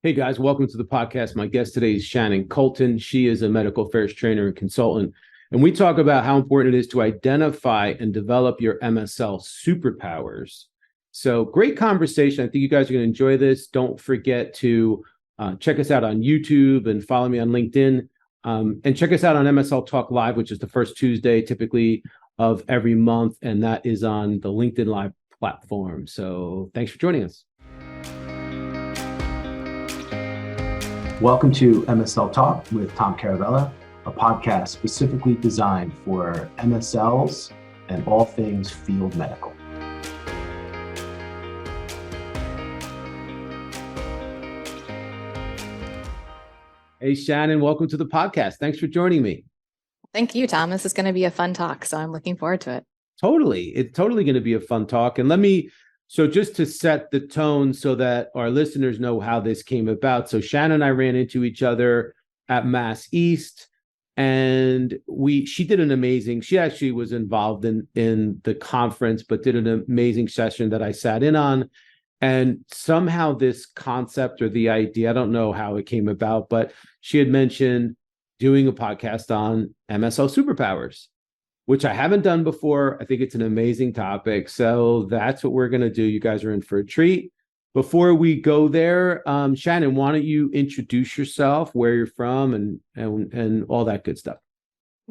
Hey guys, welcome to the podcast. My guest today is Shannon Colton. She is a medical affairs trainer and consultant. And we talk about how important it is to identify and develop your MSL superpowers. So great conversation. I think you guys are going to enjoy this. Don't forget to check us out on YouTube and follow me on LinkedIn. And check us out on MSL Talk Live, which is the first Tuesday typically of every month. And that is on the LinkedIn Live platform. So thanks for joining us. Welcome to MSL Talk with Tom Caravela, a podcast specifically designed for MSLs and all things field medical. Hey, Shannon, welcome to the podcast. Thanks for joining me. Thank you, Tom. This is going to be a fun talk, so I'm looking forward to it. Totally. It's totally going to be a fun talk. And so just to set the tone so that our listeners know how this came about. So Shannon and I ran into each other at Mass East, and she actually was involved in the conference, but did an amazing session that I sat in on. And somehow this concept or the idea, I don't know how it came about, but she had mentioned doing a podcast on MSL Superpowers, which I haven't done before. I think it's an amazing topic. So that's what we're going to do. You guys are in for a treat. Before we go there, Shannon, why don't you introduce yourself, where you're from, and all that good stuff.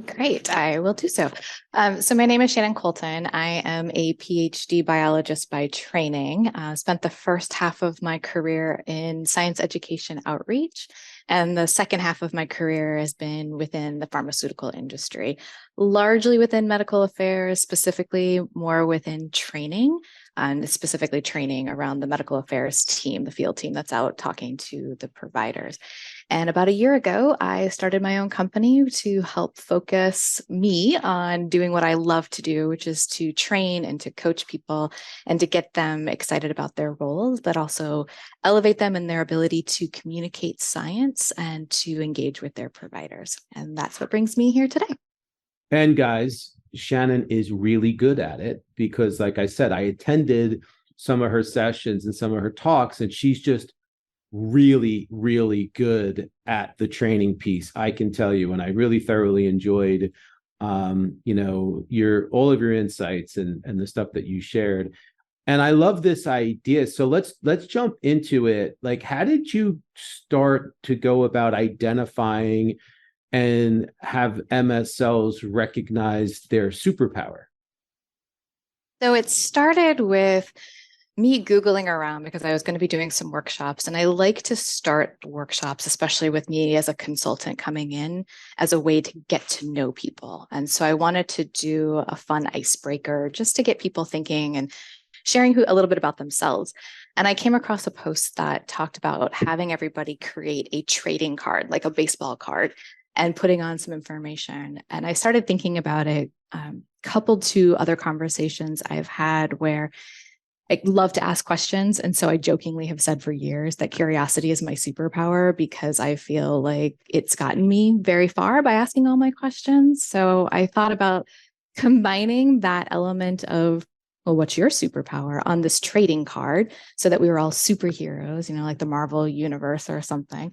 Great, I will do so. So my name is Shannon Colton. I am a PhD biologist by training. Spent the first half of my career in science education outreach, and the second half of my career has been within the pharmaceutical industry, largely within medical affairs, specifically more within training, and specifically training around the medical affairs team, the field team that's out talking to the providers. And about a year ago, I started my own company to help focus me on doing what I love to do, which is to train and to coach people and to get them excited about their roles, but also elevate them in their ability to communicate science and to engage with their providers. And that's what brings me here today. And guys, Shannon is really good at it because, like I said, I attended some of her sessions and some of her talks, and she's just really, really good at the training piece, I can tell you. And I really thoroughly enjoyed, all of your insights and the stuff that you shared. And I love this idea. So let's jump into it. Like, how did you start to go about identifying and have MSLs recognize their superpower? So it started with me Googling around because I was going to be doing some workshops, and I like to start workshops, especially with me as a consultant coming in, as a way to get to know people. And so I wanted to do a fun icebreaker just to get people thinking and sharing a little bit about themselves. And I came across a post that talked about having everybody create a trading card, like a baseball card, and putting on some information. And I started thinking about it, coupled to other conversations I've had where I love to ask questions. And so I jokingly have said for years that curiosity is my superpower because I feel like it's gotten me very far by asking all my questions. So I thought about combining that element of, well, what's your superpower on this trading card so that we were all superheroes, like the Marvel universe or something.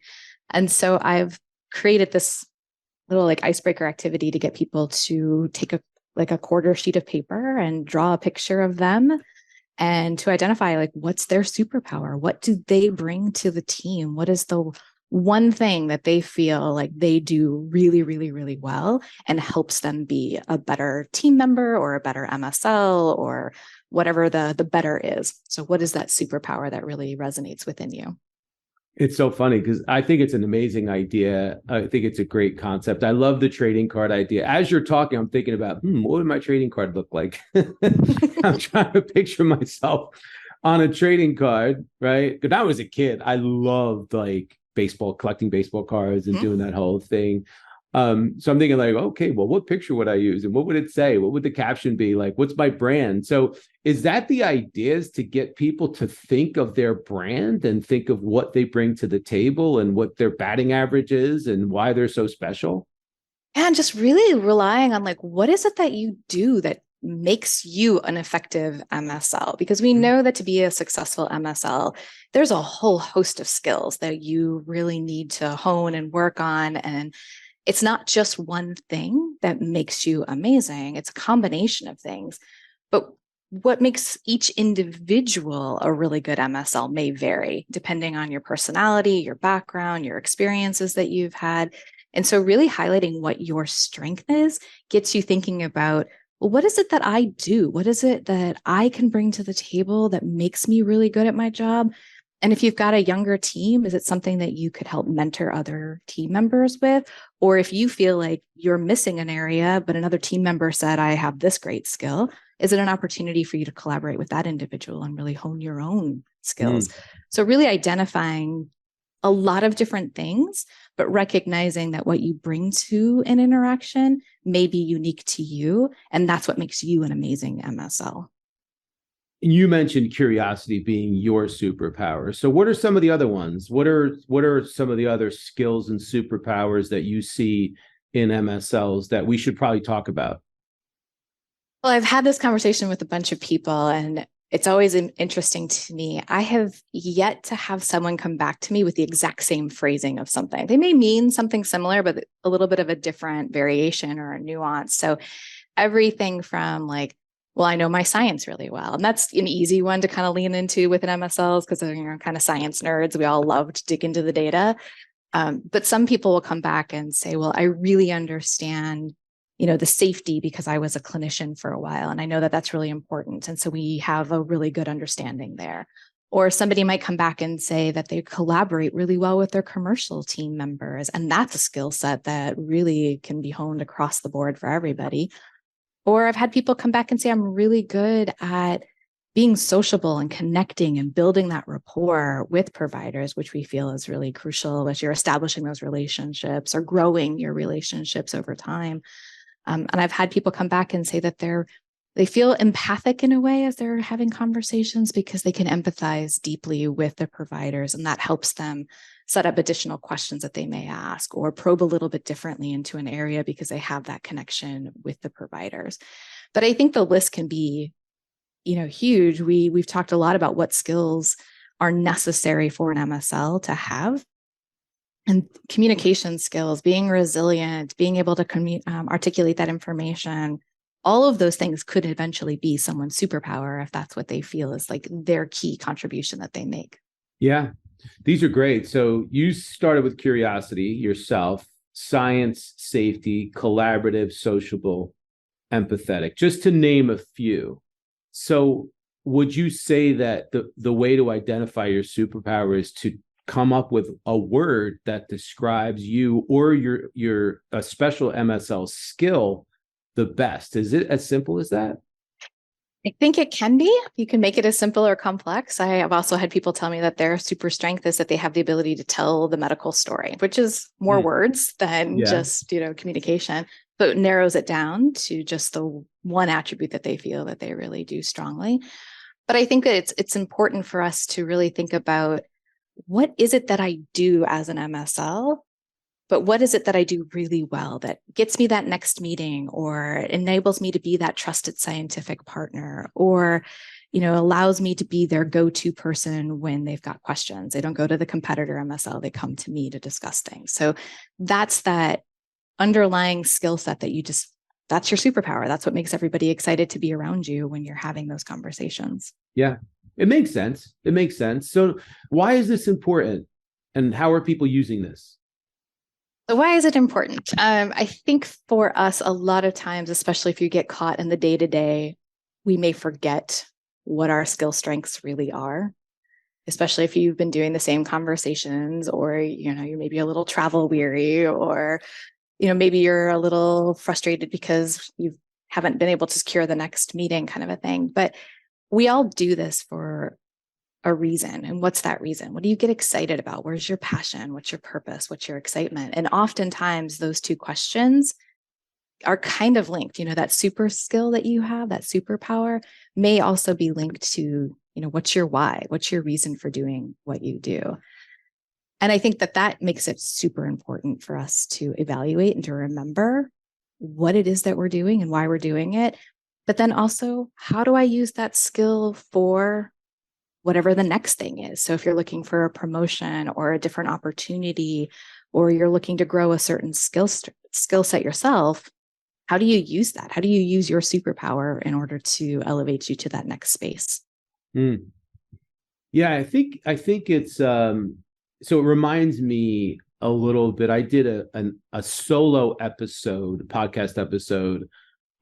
And so I've created this little icebreaker activity to get people to take a quarter sheet of paper and draw a picture of them and to identify what's their superpower? What do they bring to the team? What is the one thing that they feel like they do really, really, really well and helps them be a better team member or a better MSL or whatever the better is? So what is that superpower that really resonates within you? It's so funny because I think it's an amazing idea. I think it's a great concept. I love the trading card idea. As you're talking, I'm thinking about, what would my trading card look like? I'm trying to picture myself on a trading card, right? Because I was a kid, I loved baseball, collecting baseball cards and doing that whole thing. So I'm thinking okay, well, what picture would I use? And what would it say? What would the caption be? What's my brand? So is that the idea, is to get people to think of their brand and think of what they bring to the table and what their batting average is and why they're so special? And just really relying on what is it that you do that makes you an effective MSL? Because we know that to be a successful MSL, there's a whole host of skills that you really need to hone and work on. And it's not just one thing that makes you amazing. It's a combination of things. But what makes each individual a really good MSL may vary depending on your personality, your background, your experiences that you've had. And so really highlighting what your strength is gets you thinking about, well, what is it that I do? What is it that I can bring to the table that makes me really good at my job? And if you've got a younger team, is it something that you could help mentor other team members with? Or if you feel like you're missing an area, but another team member said, I have this great skill, is it an opportunity for you to collaborate with that individual and really hone your own skills? So really identifying a lot of different things, but recognizing that what you bring to an interaction may be unique to you. And that's what makes you an amazing MSL. You mentioned curiosity being your superpower. So what are some of the other ones? What are some of the other skills and superpowers that you see in MSLs that we should probably talk about? Well, I've had this conversation with a bunch of people, and it's always interesting to me. I have yet to have someone come back to me with the exact same phrasing of something. They may mean something similar, but a little bit of a different variation or a nuance. So everything from like, well, I know my science really well. And that's an easy one to kind of lean into with an MSLs because they're kind of science nerds. We all love to dig into the data. But some people will come back and say, well, I really understand the safety because I was a clinician for a while. And I know that that's really important. And so we have a really good understanding there. Or somebody might come back and say that they collaborate really well with their commercial team members. And that's a skill set that really can be honed across the board for everybody. Or I've had people come back and say, I'm really good at being sociable and connecting and building that rapport with providers, which we feel is really crucial as you're establishing those relationships or growing your relationships over time. And I've had people come back and say that they feel empathic in a way as they're having conversations because they can empathize deeply with the providers, and that helps them set up additional questions that they may ask or probe a little bit differently into an area because they have that connection with the providers. But I think the list can be, huge. We've talked a lot about what skills are necessary for an MSL to have. And communication skills, being resilient, being able to articulate that information, all of those things could eventually be someone's superpower if that's what they feel is like their key contribution that they make. Yeah, these are great. So you started with curiosity yourself, science, safety, collaborative, sociable, empathetic, just to name a few. So would you say that the way to identify your superpower is to come up with a word that describes you or your a special MSL skill the best? Is it as simple as that? I think it can be. You can make it as simple or complex. I have also had people tell me that their super strength is that they have the ability to tell the medical story, which is more words than just, communication, but it narrows it down to just the one attribute that they feel that they really do strongly. But I think that it's important for us to really think about what is it that I do as an MSL, but what is it that I do really well that gets me that next meeting or enables me to be that trusted scientific partner or, allows me to be their go-to person when they've got questions. They don't go to the competitor MSL, they come to me to discuss things. So that's that underlying skill set that that's your superpower. That's what makes everybody excited to be around you when you're having those conversations. Yeah, it makes sense. It makes sense. So why is this important and how are people using this? So why is it important? I think for us, a lot of times, especially if you get caught in the day-to-day, we may forget what our skill strengths really are, especially if you've been doing the same conversations or, you're maybe a little travel weary or, maybe you're a little frustrated because you haven't been able to secure the next meeting kind of a thing. But we all do this for a reason. And what's that reason? What do you get excited about? Where's your passion? What's your purpose? What's your excitement? And oftentimes those two questions are kind of linked. That super skill that you have, that superpower may also be linked to, what's your why? What's your reason for doing what you do? And I think that makes it super important for us to evaluate and to remember what it is that we're doing and why we're doing it. But then also, how do I use that skill for whatever the next thing is? So if you're looking for a promotion or a different opportunity, or you're looking to grow a certain skill set yourself, how do you use that? How do you use your superpower in order to elevate you to that next space? Mm. Yeah, I think it's so it reminds me a little bit. I did a solo episode, podcast episode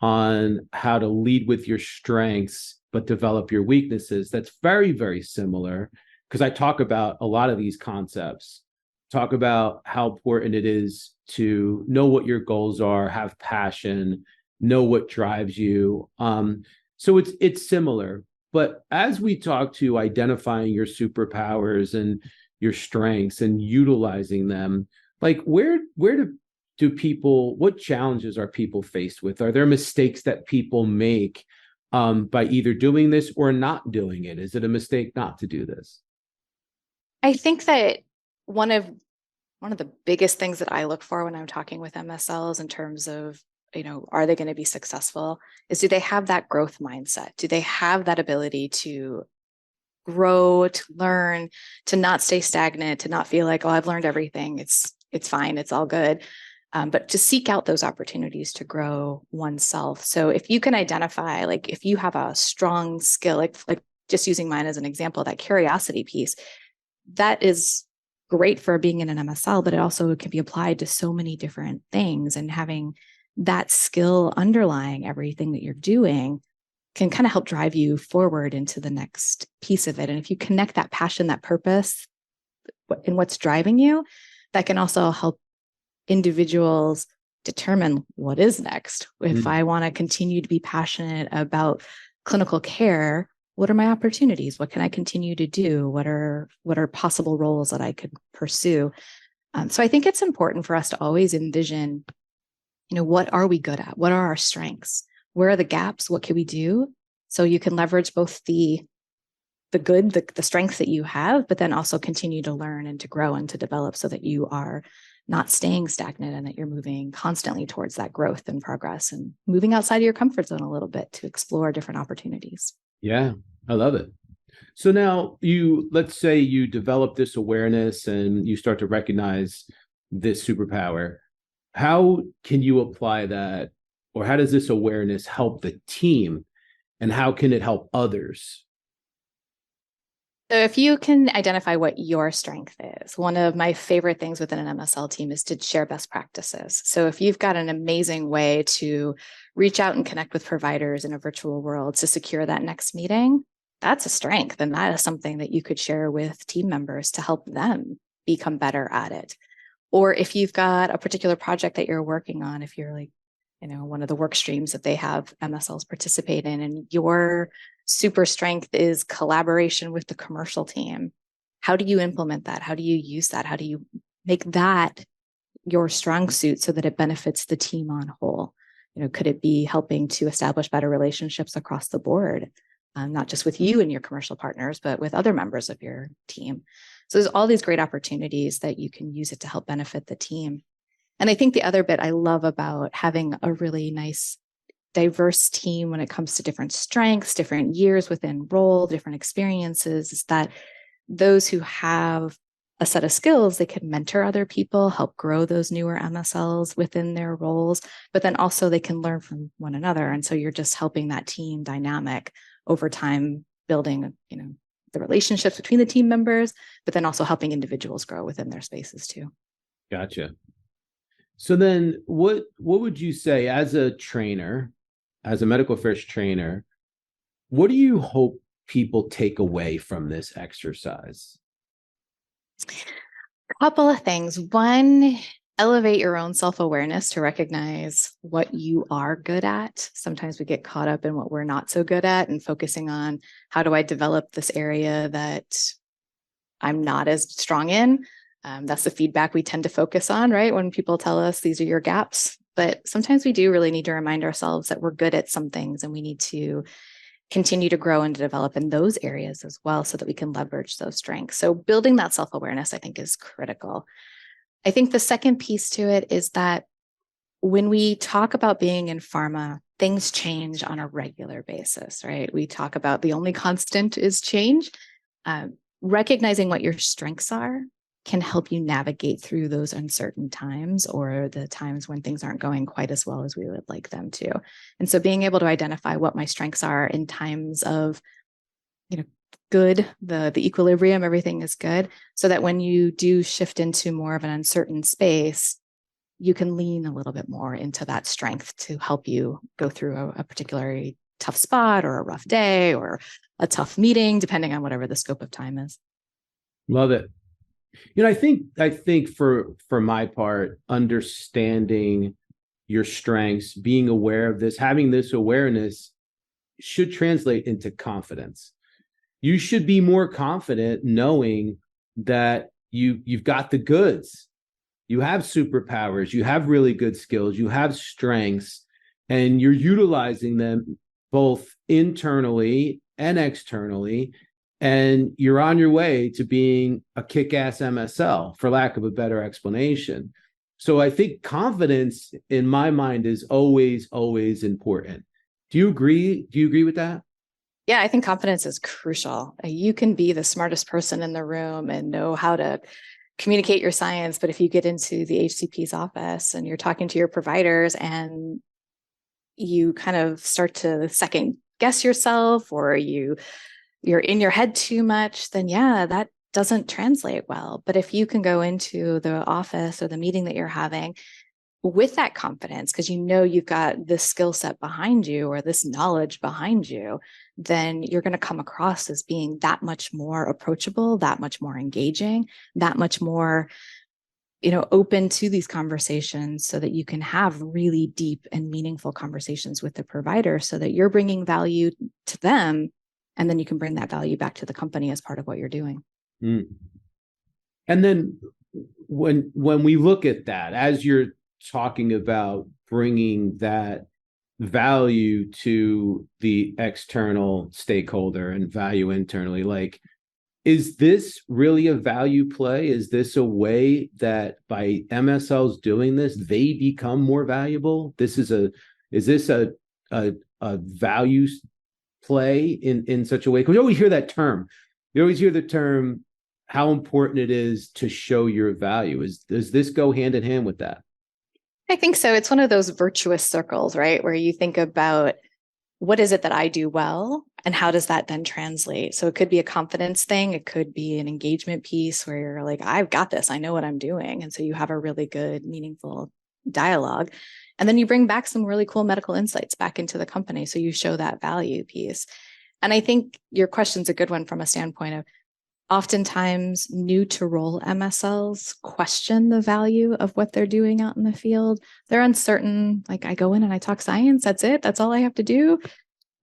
on how to lead with your strengths but develop your weaknesses. That's very, very similar, because I talk about a lot of these concepts, talk about how important it is to know what your goals are, have passion, know what drives you. So it's similar. But as we talk to identifying your superpowers and your strengths and utilizing them, like do people, what challenges are people faced with? Are there mistakes that people make by either doing this or not doing it? Is it a mistake not to do this? I think that one of the biggest things that I look for when I'm talking with MSLs in terms of, are they going to be successful, is do they have that growth mindset? Do they have that ability to grow, to learn, to not stay stagnant, to not feel like, oh, I've learned everything, it's fine, it's all good. But to seek out those opportunities to grow oneself. So if you can identify, like if you have a strong skill, like just using mine as an example, that curiosity piece, that is great for being in an MSL, but it also can be applied to so many different things. And having that skill underlying everything that you're doing can kind of help drive you forward into the next piece of it. And if you connect that passion, that purpose in what's driving you, that can also help individuals determine what is next. If I want to continue to be passionate about clinical care, what are my opportunities? What can I continue to do? What are possible roles that I could pursue? So I think it's important for us to always envision, what are we good at? What are our strengths? Where are the gaps? What can we do? So you can leverage both the good, the strengths that you have, but then also continue to learn and to grow and to develop so that you are not staying stagnant and that you're moving constantly towards that growth and progress and moving outside of your comfort zone a little bit to explore different opportunities. Yeah, I love it. So now let's say you develop this awareness and you start to recognize this superpower. How can you apply that, or how does this awareness help the team, and how can it help others? So if you can identify what your strength is, one of my favorite things within an MSL team is to share best practices. So if you've got an amazing way to reach out and connect with providers in a virtual world to secure that next meeting, that's a strength. And that is something that you could share with team members to help them become better at it. Or if you've got a particular project that you're working on, if you're like, one of the work streams that they have MSLs participate in, and your super strength is collaboration with the commercial team, how do you implement that? How do you use that? How do you make that your strong suit so that it benefits the team on whole? Could it be helping to establish better relationships across the board, not just with you and your commercial partners, but with other members of your team? So there's all these great opportunities that you can use it to help benefit the team. And I think the other bit I love about having a really nice, diverse team when it comes to different strengths, different years within role, different experiences, is that those who have a set of skills, they can mentor other people, help grow those newer MSLs within their roles, but then also they can learn from one another. And so you're just helping that team dynamic over time, building, the relationships between the team members, but then also helping individuals grow within their spaces too. Gotcha. So then what would you say as a trainer, as a medical affairs trainer, what do you hope people take away from this exercise? A couple of things. One, elevate your own self-awareness to recognize what you are good at. Sometimes we get caught up in what we're not so good at and focusing on how do I develop this area that I'm not as strong in. That's the feedback we tend to focus on, right? When people tell us these are your gaps. But sometimes we do really need to remind ourselves that we're good at some things and we need to continue to grow and to develop in those areas as well so that we can leverage those strengths. So building that self-awareness, I think, is critical. I think the second piece to it is that when we talk about being in pharma, things change on a regular basis, right? We talk about the only constant is change. Recognizing what your strengths are can help you navigate through those uncertain times or the times when things aren't going quite as well as we would like them to. And so being able to identify what my strengths are in times of, good, the equilibrium, everything is good, so that when you do shift into more of an uncertain space, you can lean a little bit more into that strength to help you go through a particularly tough spot or a rough day or a tough meeting, depending on whatever the scope of time is. Love it. I think for my part, understanding your strengths, being aware of this, having this awareness should translate into confidence. You should be more confident knowing that you've got the goods. You have superpowers, you have really good skills, you have strengths, and you're utilizing them both internally and externally. And you're on your way to being a kick-ass MSL, for lack of a better explanation. So I think confidence, in my mind, is always, always important. Do you agree? Do you agree with that? Yeah, I think confidence is crucial. You can be the smartest person in the room and know how to communicate your science, but if you get into the HCP's office and you're talking to your providers and you kind of start to second guess yourself, or you're in your head too much, then yeah, that doesn't translate well. But if you can go into the office or the meeting that you're having with that confidence, because you've got this skill set behind you or this knowledge behind you, then you're going to come across as being that much more approachable, that much more engaging, that much more, open to these conversations, so that you can have really deep and meaningful conversations with the provider, so that you're bringing value to them. And then you can bring that value back to the company as part of what you're doing. Mm. And then when we look at that, as you're talking about bringing that value to the external stakeholder and value internally, like, is this really a value play? Is this a way that by MSLs doing this, they become more valuable? Is this a value play in such a way? Because you always hear that term. You always hear the term, how important it is to show your value. Does this go hand in hand with that? I think so. It's one of those virtuous circles, right? Where you think about, what is it that I do well, and how does that then translate? So it could be a confidence thing. It could be an engagement piece where you're like, I've got this, I know what I'm doing. And so you have a really good, meaningful dialogue. And then you bring back some really cool medical insights back into the company. So you show that value piece. And I think your question's a good one from a standpoint of, oftentimes new to role MSLs question the value of what they're doing out in the field. They're uncertain. Like, I go in and I talk science. That's it. That's all I have to do.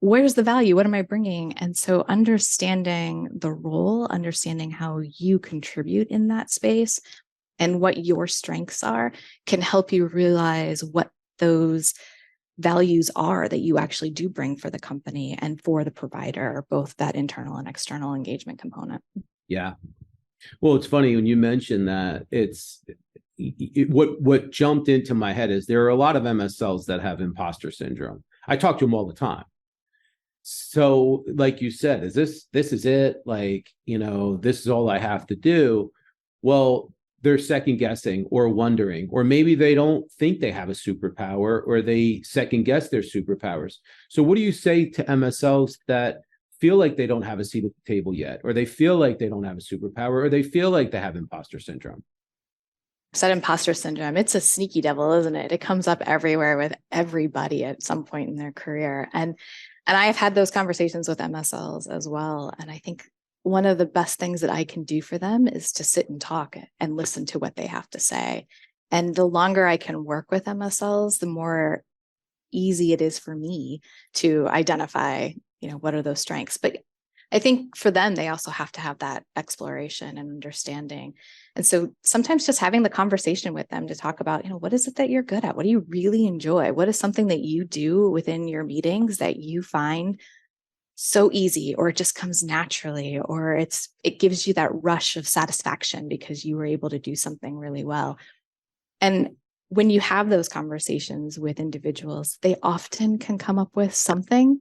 Where's the value? What am I bringing? And so understanding the role, understanding how you contribute in that space and what your strengths are, can help you realize what those values are that you actually do bring for the company and for the provider, both that internal and external engagement component. Yeah. Well, it's funny when you mentioned that. What jumped into my head is there are a lot of MSLs that have imposter syndrome. I talk to them all the time. So, like you said, this is it? Like, this is all I have to do. Well, they're second guessing or wondering, or maybe they don't think they have a superpower, or they second guess their superpowers. So what do you say to MSLs that feel like they don't have a seat at the table yet, or they feel like they don't have a superpower, or they feel like they have imposter syndrome? Said imposter syndrome, it's a sneaky devil, isn't it? It comes up everywhere with everybody at some point in their career. And I've had those conversations with MSLs as well. And I think one of the best things that I can do for them is to sit and talk and listen to what they have to say. And the longer I can work with MSLs, the more easy it is for me to identify, what are those strengths. But I think for them, they also have to have that exploration and understanding. And so sometimes just having the conversation with them to talk about, what is it that you're good at? What do you really enjoy? What is something that you do within your meetings that you find so easy, or it just comes naturally, or it gives you that rush of satisfaction because you were able to do something really well. And when you have those conversations with individuals, they often can come up with something.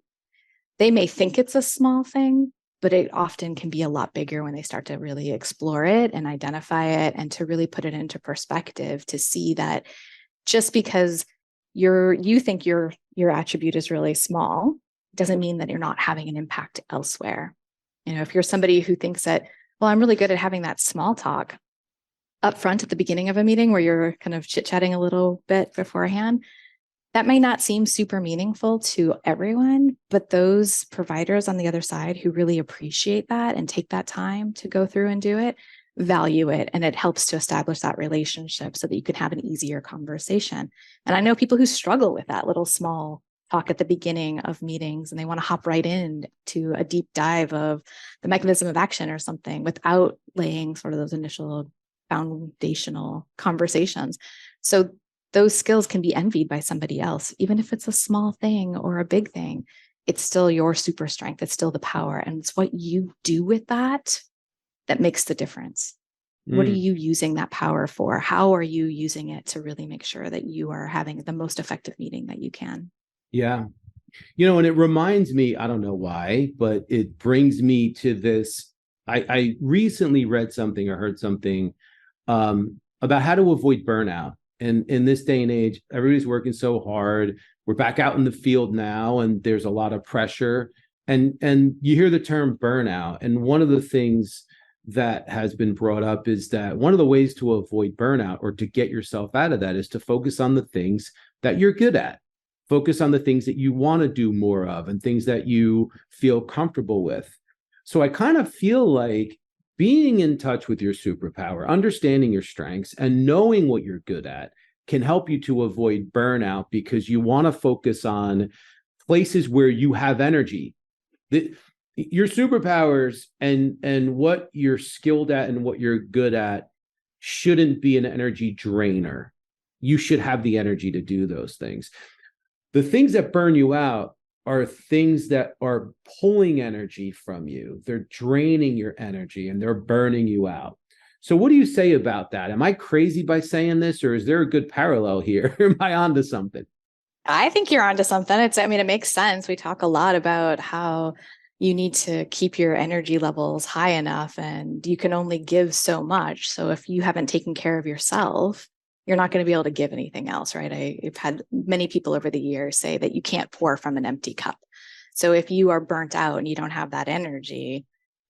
They may think it's a small thing, but it often can be a lot bigger when they start to really explore it and identify it, and to really put it into perspective, to see that just because you think your attribute is really small doesn't mean that you're not having an impact elsewhere. If you're somebody who thinks that, well, I'm really good at having that small talk up front at the beginning of a meeting where you're kind of chit-chatting a little bit beforehand, that may not seem super meaningful to everyone, but those providers on the other side who really appreciate that and take that time to go through and do it, value it. And it helps to establish that relationship so that you can have an easier conversation. And I know people who struggle with that little small talk at the beginning of meetings, and they want to hop right in to a deep dive of the mechanism of action or something without laying sort of those initial foundational conversations. So those skills can be envied by somebody else, even if it's a small thing or a big thing. It's still your super strength. It's still the power. And it's what you do with that makes the difference. What are you using that power for? How are you using it to really make sure that you are having the most effective meeting that you can? Yeah. And it reminds me, I don't know why, but it brings me to this. I recently read something or heard something about how to avoid burnout. And in this day and age, everybody's working so hard. We're back out in the field now, and there's a lot of pressure. And you hear the term burnout. And one of the things that has been brought up is that one of the ways to avoid burnout or to get yourself out of that is to focus on the things that you're good at. Focus on the things that you want to do more of and things that you feel comfortable with. So I kind of feel like being in touch with your superpower, understanding your strengths, and knowing what you're good at can help you to avoid burnout, because you want to focus on places where you have energy. Your superpowers and what you're skilled at and what you're good at shouldn't be an energy drainer. You should have the energy to do those things. The things that burn you out are things that are pulling energy from you. They're draining your energy and they're burning you out. So what do you say about that? Am I crazy by saying this, or is there a good parallel here? Am I onto something? I think you're onto something. It makes sense. We talk a lot about how you need to keep your energy levels high enough, and you can only give so much. So if you haven't taken care of yourself, you're not going to be able to give anything else, right? I've had many people over the years say that you can't pour from an empty cup. So if you are burnt out and you don't have that energy,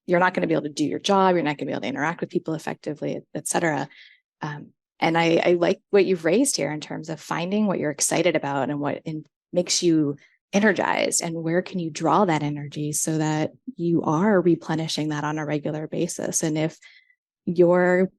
you're not going to be able to do your job. You're not going to be able to interact with people effectively, et cetera. And I like what you've raised here in terms of finding what you're excited about and what makes you energized, and where can you draw that energy so that you are replenishing that on a regular basis. And if your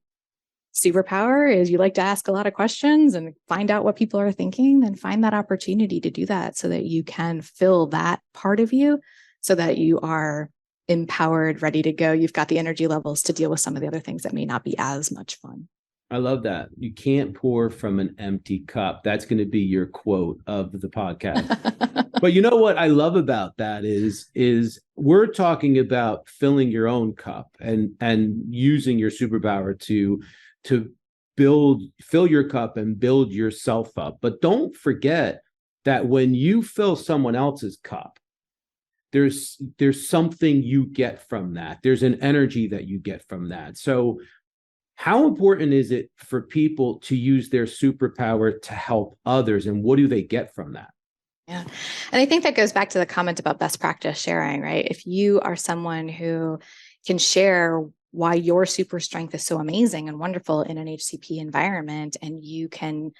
superpower is you like to ask a lot of questions and find out what people are thinking, then find that opportunity to do that so that you can fill that part of you so that you are empowered, ready to go. You've got the energy levels to deal with some of the other things that may not be as much fun. I love that. You can't pour from an empty cup. That's going to be your quote of the podcast. But you know what I love about that is we're talking about filling your own cup and using your superpower to fill your cup and build yourself up. But don't forget that when you fill someone else's cup, there's something you get from that. There's an energy that you get from that. So how important is it for people to use their superpower to help others, and what do they get from that? Yeah. And I think that goes back to the comment about best practice sharing, right? If you are someone who can share why your super strength is so amazing and wonderful in an HCP environment, and you can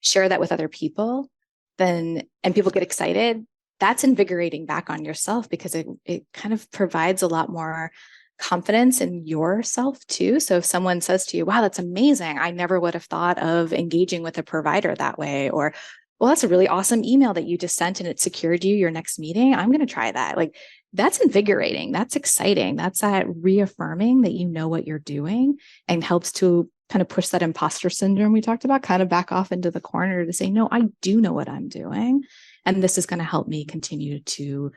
share that with other people, and people get excited, that's invigorating back on yourself, because it kind of provides a lot more confidence in yourself too. So if someone says to you, wow, that's amazing, I never would have thought of engaging with a provider that way, or, well, that's a really awesome email that you just sent and it secured you your next meeting, I'm going to try that. Like, that's invigorating. That's exciting. That's that reaffirming that you know what you're doing, and helps to kind of push that imposter syndrome we talked about kind of back off into the corner to say, no, I do know what I'm doing. And this is going to help me continue to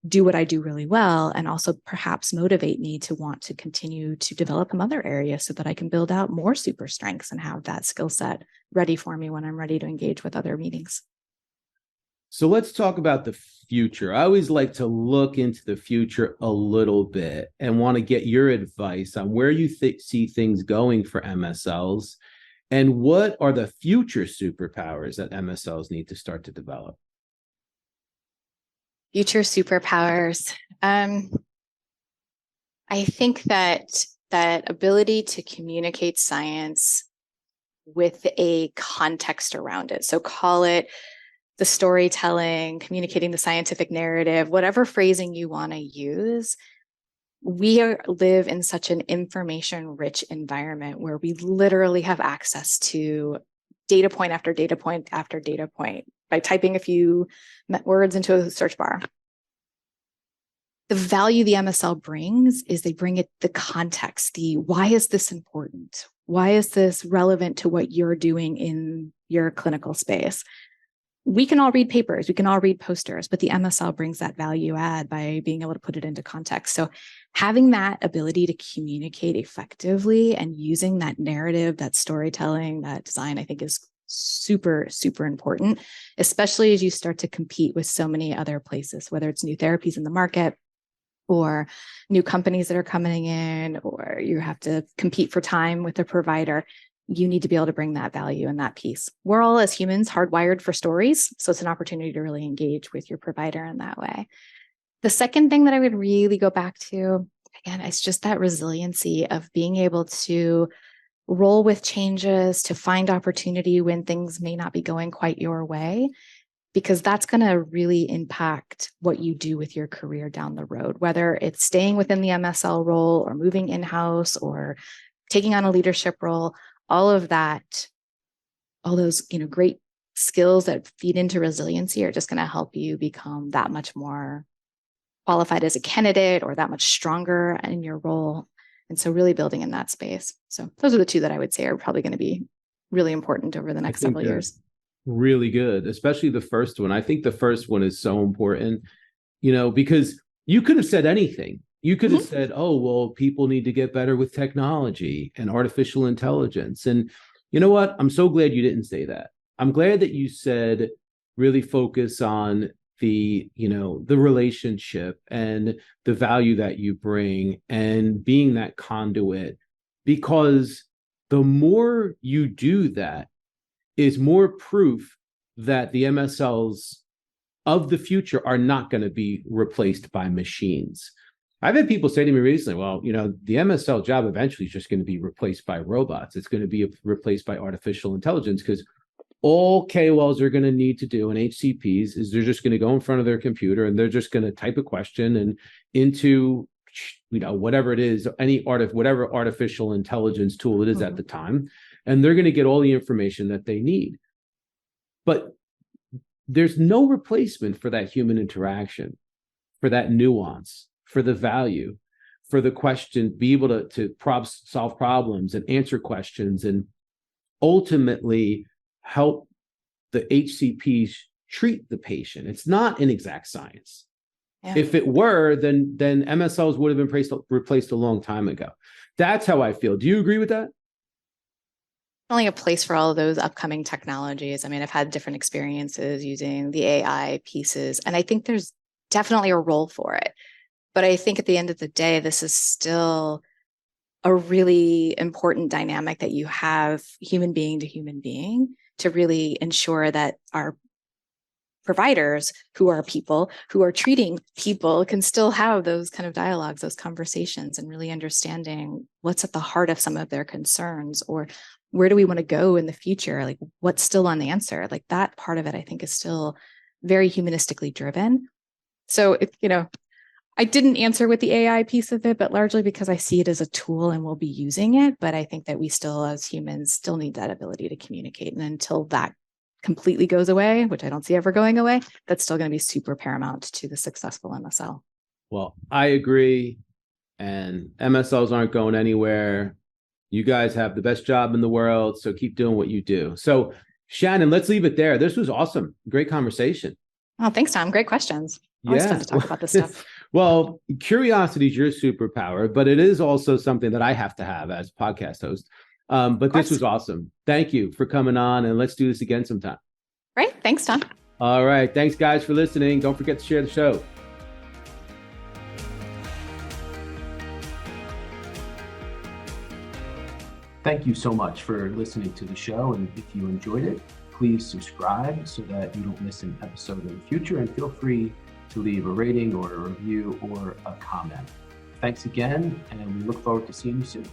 do what I do really well, and also perhaps motivate me to want to continue to develop in other areas so that I can build out more super strengths and have that skill set ready for me when I'm ready to engage with other meetings. So let's talk about the future. I always like to look into the future a little bit and want to get your advice on where you see things going for MSLs, and what are the future superpowers that MSLs need to start to develop? Future superpowers. I think that ability to communicate science with a context around it. So call it the storytelling, communicating the scientific narrative, whatever phrasing you want to use. We live in such an information-rich environment where we literally have access to data point after data point after data point by typing a few words into a search bar. The value the MSL brings is they bring it the context, the why is this important? Why is this relevant to what you're doing in your clinical space? We can all read papers, we can all read posters, but the MSL brings that value add by being able to put it into context. So having that ability to communicate effectively and using that narrative, that storytelling, that design, I think is super, super important, especially as you start to compete with so many other places, whether it's new therapies in the market or new companies that are coming in, or you have to compete for time with a provider. You need to be able to bring that value and that piece. We're all, as humans, hardwired for stories. So it's an opportunity to really engage with your provider in that way. The second thing that I would really go back to, again, it's just that resiliency of being able to roll with changes, to find opportunity when things may not be going quite your way, because that's going to really impact what you do with your career down the road, whether it's staying within the MSL role or moving in-house or taking on a leadership role. All of that, all those, great skills that feed into resiliency are just going to help you become that much more qualified as a candidate or that much stronger in your role. And so really building in that space. So those are the two that I would say are probably going to be really important over the next several years. Really good, especially the first one. I think the first one is so important, because you could have said anything. You could have said, oh, well, people need to get better with technology and artificial intelligence. And you know what? I'm so glad you didn't say that. I'm glad that you said really focus on the relationship and the value that you bring and being that conduit, because the more you do that is more proof that the MSLs of the future are not going to be replaced by machines. I've had people say to me recently, well, the MSL job eventually is just going to be replaced by robots. It's going to be replaced by artificial intelligence, because all KOLs are going to need to do, and HCPs, is they're just going to go in front of their computer and they're just going to type a question and into, whatever it is, whatever artificial intelligence tool it is at the time, and they're going to get all the information that they need. But there's no replacement for that human interaction, for that nuance, for the value, for the question, be able to solve problems and answer questions and ultimately help the HCPs treat the patient. It's not an exact science. Yeah. If it were, then MSLs would have been replaced a long time ago. That's how I feel. Do you agree with that? Only a place for all of those upcoming technologies. I mean, I've had different experiences using the AI pieces, and I think there's definitely a role for it. But I think at the end of the day, this is still a really important dynamic that you have human being to human being to really ensure that our providers, who are people, who are treating people, can still have those kind of dialogues, those conversations, and really understanding what's at the heart of some of their concerns, or where do we want to go in the future? Like, what's still unanswered? Like, that part of it, I think, is still very humanistically driven. So, I didn't answer with the AI piece of it, but largely because I see it as a tool and we'll be using it. But I think that we still, as humans, still need that ability to communicate. And until that completely goes away, which I don't see ever going away, that's still going to be super paramount to the successful MSL. Well, I agree. And MSLs aren't going anywhere. You guys have the best job in the world, so keep doing what you do. So, Shannon, let's leave it there. This was awesome. Great conversation. Oh, thanks, Tom. Great questions. Always fun to talk about this stuff. Well, curiosity is your superpower, but it is also something that I have to have as podcast host. But this was awesome. Thank you for coming on, and let's do this again sometime. Great. Thanks, Tom. All right. Thanks, guys, for listening. Don't forget to share the show. Thank you so much for listening to the show. And if you enjoyed it, please subscribe so that you don't miss an episode in the future. And feel free to leave a rating or a review or a comment. Thanks again, and we look forward to seeing you soon.